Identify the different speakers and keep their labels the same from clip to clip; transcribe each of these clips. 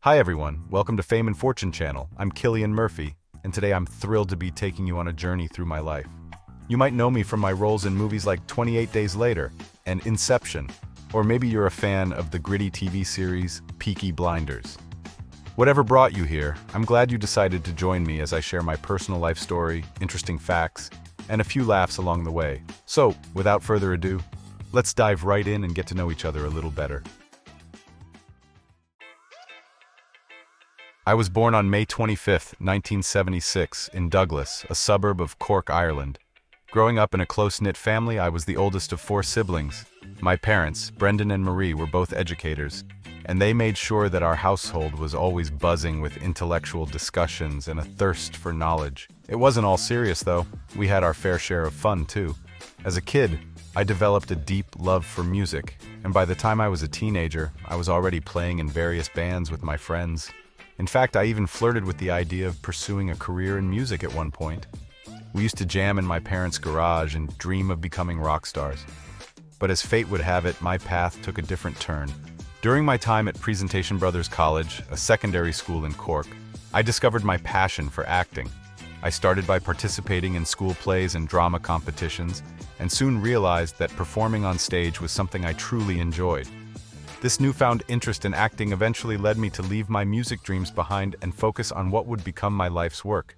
Speaker 1: Hi everyone, welcome to Fame and Fortune channel. I'm Cillian Murphy, and today I'm thrilled to be taking you on a journey through my life. You might know me from my roles in movies like 28 Days Later and Inception, or maybe you're a fan of the gritty TV series Peaky Blinders. Whatever brought you here, I'm glad you decided to join me as I share my personal life story, interesting facts, and a few laughs along the way. So, without further ado, let's dive right in and get to know each other a little better. I was born on May 25, 1976, in Douglas, a suburb of Cork, Ireland. Growing up in a close-knit family, I was the oldest of 4 siblings. My parents, Brendan and Marie, were both educators, and they made sure that our household was always buzzing with intellectual discussions and a thirst for knowledge. It wasn't all serious, though. We had our fair share of fun, too. As a kid, I developed a deep love for music, and by the time I was a teenager, I was already playing in various bands with my friends. In fact, I even flirted with the idea of pursuing a career in music at one point. We used to jam in my parents' garage and dream of becoming rock stars. But as fate would have it, my path took a different turn. During my time at Presentation Brothers College, a secondary school in Cork, I discovered my passion for acting. I started by participating in school plays and drama competitions, and soon realized that performing on stage was something I truly enjoyed. This newfound interest in acting eventually led me to leave my music dreams behind and focus on what would become my life's work.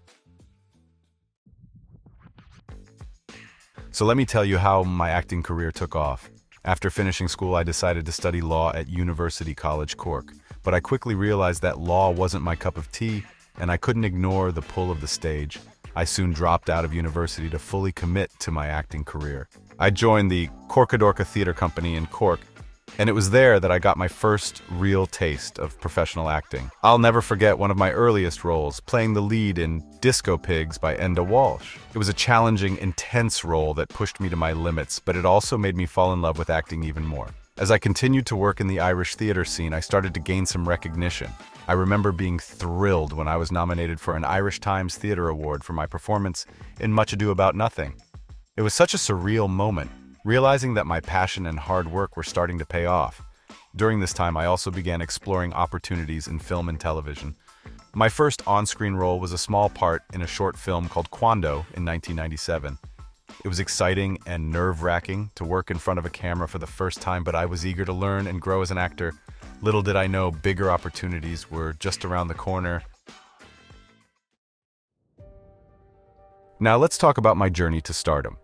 Speaker 1: So let me tell you how my acting career took off. After finishing school, I decided to study law at University College Cork, but I quickly realized that law wasn't my cup of tea, and I couldn't ignore the pull of the stage. I soon dropped out of university to fully commit to my acting career. I joined the Corcadorca Theatre Company in Cork, and it was there that I got my first real taste of professional acting. I'll never forget one of my earliest roles, playing the lead in Disco Pigs by Enda Walsh. It was a challenging, intense role that pushed me to my limits, but it also made me fall in love with acting even more. As I continued to work in the Irish theatre scene, I started to gain some recognition. I remember being thrilled when I was nominated for an Irish Times Theatre Award for my performance in Much Ado About Nothing. It was such a surreal moment, realizing that my passion and hard work were starting to pay off. During this time, I also began exploring opportunities in film and television. My first on-screen role was a small part in a short film called Quando in 1997. It was exciting and nerve-wracking to work in front of a camera for the first time, but I was eager to learn and grow as an actor. Little did I know, bigger opportunities were just around the corner. Now let's talk about my journey to stardom.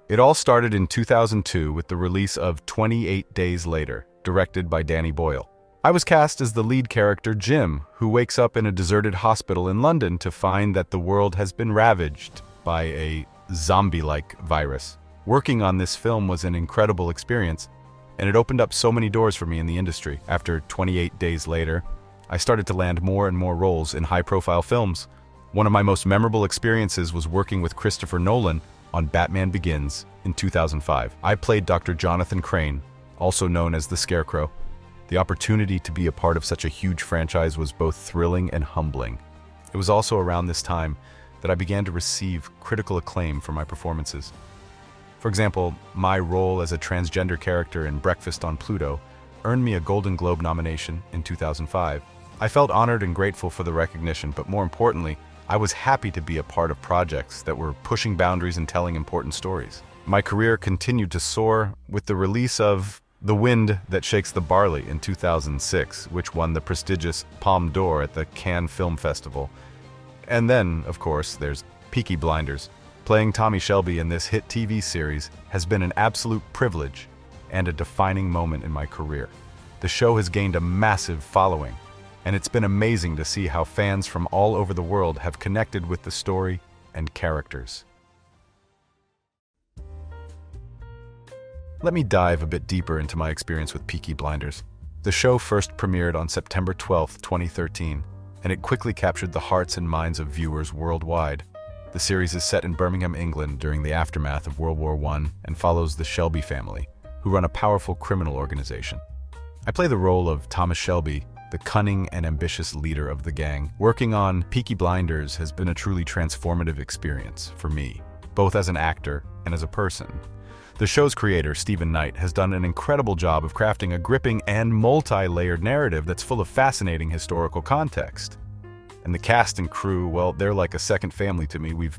Speaker 1: It all started in 2002 with the release of 28 Days Later, directed by Danny Boyle. I was cast as the lead character Jim, who wakes up in a deserted hospital in London to find that the world has been ravaged by a zombie-like virus. Working on this film was an incredible experience, and it opened up so many doors for me in the industry. After 28 Days Later, I started to land more and more roles in high-profile films. One of my most memorable experiences was working with Christopher Nolan on Batman Begins in 2005. I played Dr. Jonathan Crane, also known as the Scarecrow. The opportunity to be a part of such a huge franchise was both thrilling and humbling. It was also around this time that I began to receive critical acclaim for my performances. For example, my role as a transgender character in Breakfast on Pluto earned me a Golden Globe nomination in 2005. I felt honored and grateful for the recognition, but more importantly, I was happy to be a part of projects that were pushing boundaries and telling important stories. My career continued to soar with the release of The Wind That Shakes the Barley in 2006, which won the prestigious Palme d'Or at the Cannes Film Festival. And then, of course, there's Peaky Blinders. Playing Tommy Shelby in this hit TV series has been an absolute privilege and a defining moment in my career. The show has gained a massive following, and it's been amazing to see how fans from all over the world have connected with the story and characters. Let me dive a bit deeper into my experience with Peaky Blinders. The show first premiered on September 12, 2013, and it quickly captured the hearts and minds of viewers worldwide. The series is set in Birmingham, England during the aftermath of World War I and follows the Shelby family, who run a powerful criminal organization. I play the role of Tommy Shelby, the cunning and ambitious leader of the gang. Working on Peaky Blinders has been a truly transformative experience for me, both as an actor and as a person. The show's creator, Stephen Knight, has done an incredible job of crafting a gripping and multi-layered narrative that's full of fascinating historical context. And the cast and crew, well, they're like a second family to me. We've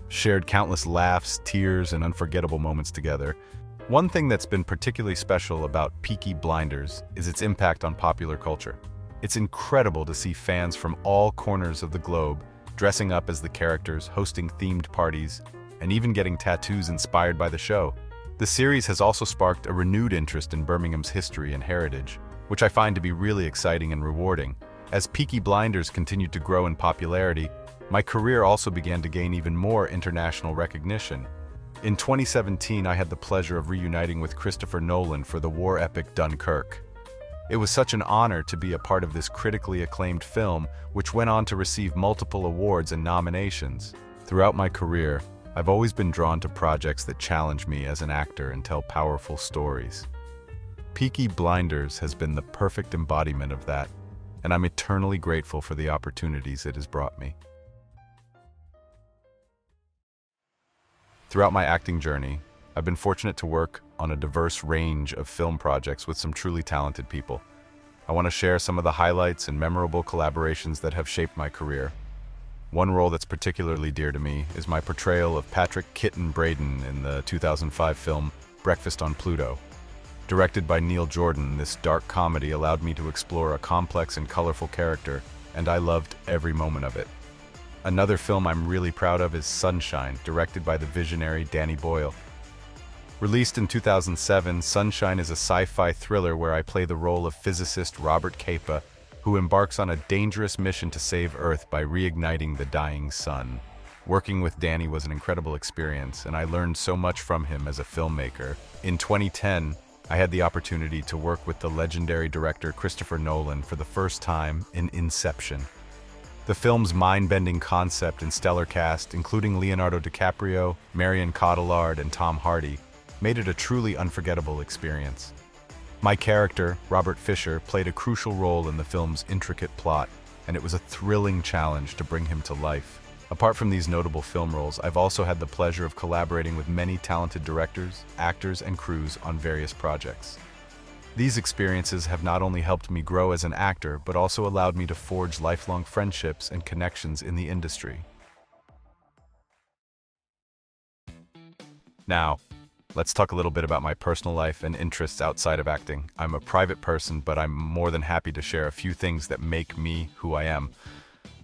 Speaker 1: shared countless laughs, tears, and unforgettable moments together. One thing that's been particularly special about Peaky Blinders is its impact on popular culture. It's incredible to see fans from all corners of the globe dressing up as the characters, hosting themed parties, and even getting tattoos inspired by the show. The series has also sparked a renewed interest in Birmingham's history and heritage, which I find to be really exciting and rewarding. As Peaky Blinders continued to grow in popularity, my career also began to gain even more international recognition. In 2017, I had the pleasure of reuniting with Christopher Nolan for the war epic Dunkirk. It was such an honor to be a part of this critically acclaimed film, which went on to receive multiple awards and nominations. Throughout my career, I've always been drawn to projects that challenge me as an actor and tell powerful stories. Peaky Blinders has been the perfect embodiment of that, and I'm eternally grateful for the opportunities it has brought me. Throughout my acting journey, I've been fortunate to work on a diverse range of film projects with some truly talented people. I want to share some of the highlights and memorable collaborations that have shaped my career. One role that's particularly dear to me is my portrayal of Patrick Kitten Braden in the 2005 film Breakfast on Pluto. Directed by Neil Jordan, this dark comedy allowed me to explore a complex and colorful character, and I loved every moment of it. Another film I'm really proud of is Sunshine, directed by the visionary Danny Boyle. Released in 2007, Sunshine is a sci-fi thriller where I play the role of physicist Robert Capa, who embarks on a dangerous mission to save Earth by reigniting the dying sun. Working with Danny was an incredible experience, and I learned so much from him as a filmmaker. In 2010, I had the opportunity to work with the legendary director Christopher Nolan for the first time in Inception. The film's mind-bending concept and stellar cast, including Leonardo DiCaprio, Marion Cotillard, and Tom Hardy, made it a truly unforgettable experience. My character, Robert Fisher, played a crucial role in the film's intricate plot, and it was a thrilling challenge to bring him to life. Apart from these notable film roles, I've also had the pleasure of collaborating with many talented directors, actors, and crews on various projects. These experiences have not only helped me grow as an actor, but also allowed me to forge lifelong friendships and connections in the industry. Now, let's talk a little bit about my personal life and interests outside of acting. I'm a private person, but I'm more than happy to share a few things that make me who I am.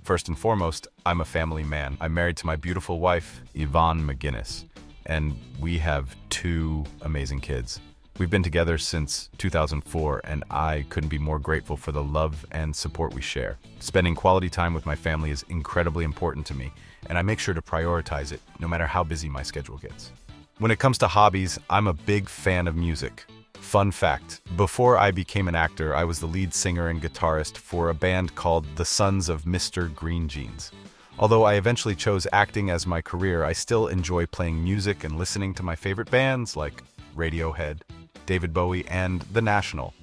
Speaker 1: First and foremost, I'm a family man. I'm married to my beautiful wife, Yvonne McGinnis, and we have 2 amazing kids. We've been together since 2004, and I couldn't be more grateful for the love and support we share. Spending quality time with my family is incredibly important to me, and I make sure to prioritize it, no matter how busy my schedule gets. When it comes to hobbies, I'm a big fan of music. Fun fact, before I became an actor, I was the lead singer and guitarist for a band called the Sons of Mr. Green Jeans. Although I eventually chose acting as my career, I still enjoy playing music and listening to my favorite bands like Radiohead, David Bowie, and The National.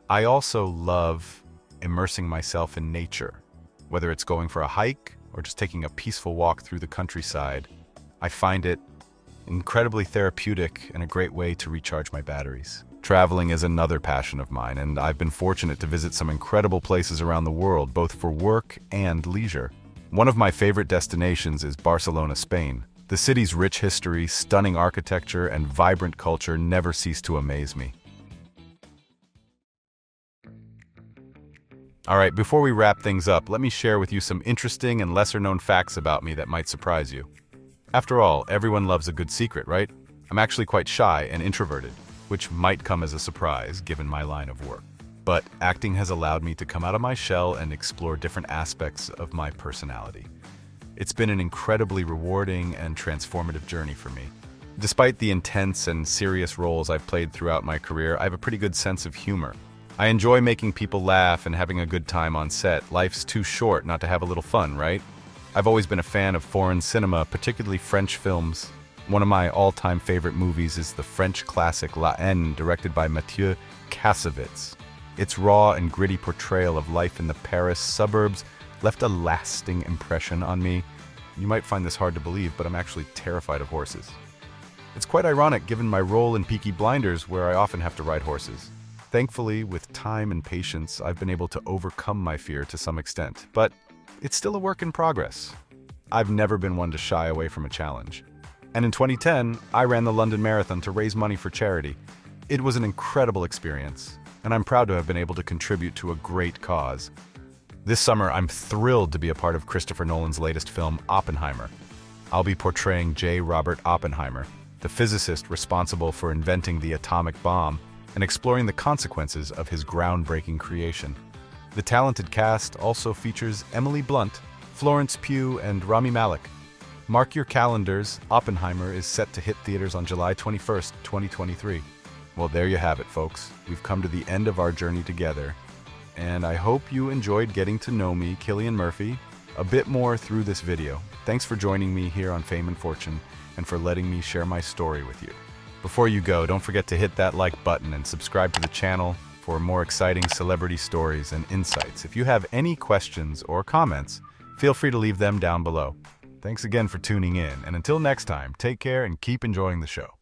Speaker 1: I also love immersing myself in nature, whether it's going for a hike or just taking a peaceful walk through the countryside. I find it incredibly therapeutic and a great way to recharge my batteries. Traveling is another passion of mine, and I've been fortunate to visit some incredible places around the world, both for work and leisure. One of my favorite destinations is Barcelona, Spain. The city's rich history, stunning architecture, and vibrant culture never cease to amaze me. Alright, before we wrap things up, let me share with you some interesting and lesser-known facts about me that might surprise you. After all, everyone loves a good secret, right? I'm actually quite shy and introverted, which might come as a surprise given my line of work. But acting has allowed me to come out of my shell and explore different aspects of my personality. It's been an incredibly rewarding and transformative journey for me. Despite the intense and serious roles I've played throughout my career, I have a pretty good sense of humor. I enjoy making people laugh and having a good time on set. Life's too short not to have a little fun, right? I've always been a fan of foreign cinema, particularly French films. One of my all-time favorite movies is the French classic La Haine, directed by Mathieu Kassovitz. Its raw and gritty portrayal of life in the Paris suburbs left a lasting impression on me. You might find this hard to believe, but I'm actually terrified of horses. It's quite ironic given my role in Peaky Blinders, where I often have to ride horses. Thankfully, with time and patience, I've been able to overcome my fear to some extent, but it's still a work in progress. I've never been one to shy away from a challenge. And in 2010, I ran the London Marathon to raise money for charity. It was an incredible experience, and I'm proud to have been able to contribute to a great cause. This summer, I'm thrilled to be a part of Christopher Nolan's latest film, Oppenheimer. I'll be portraying J. Robert Oppenheimer, the physicist responsible for inventing the atomic bomb and exploring the consequences of his groundbreaking creation. The talented cast also features Emily Blunt, Florence Pugh, and Rami Malek. Mark your calendars, Oppenheimer is set to hit theaters on July 21st, 2023. Well, there you have it, folks. We've come to the end of our journey together, and I hope you enjoyed getting to know me, Cillian Murphy, a bit more through this video. Thanks for joining me here on Fame and Fortune, and for letting me share my story with you. Before you go, don't forget to hit that like button and subscribe to the channel for more exciting celebrity stories and insights. If you have any questions or comments, feel free to leave them down below. Thanks again for tuning in, and until next time, take care and keep enjoying the show.